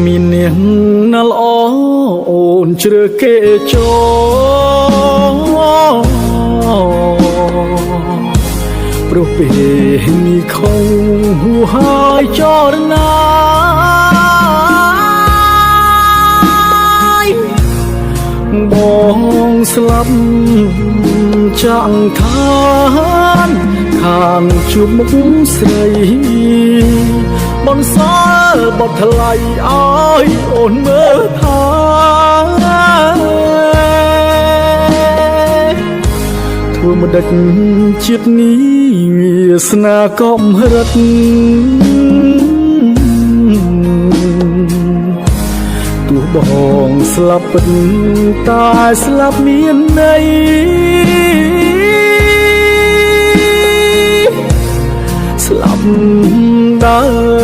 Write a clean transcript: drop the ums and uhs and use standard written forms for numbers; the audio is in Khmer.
មាននាងណាល្អអូនជ្រើគេចូលព្រោះពេលនេះខំហួហើយចរណាបងស្លាប់ចាក់ឋានខាងជួបមុខស្រីបនសល់បត់ថ្លៃឲ្យអូនមើលថាធ្វើមិនដេចជាតិនេះវាសនាកំរិតទោះបងស្លាប់ពិតតែស្លាប់មានន័យស្លាប់ដើរ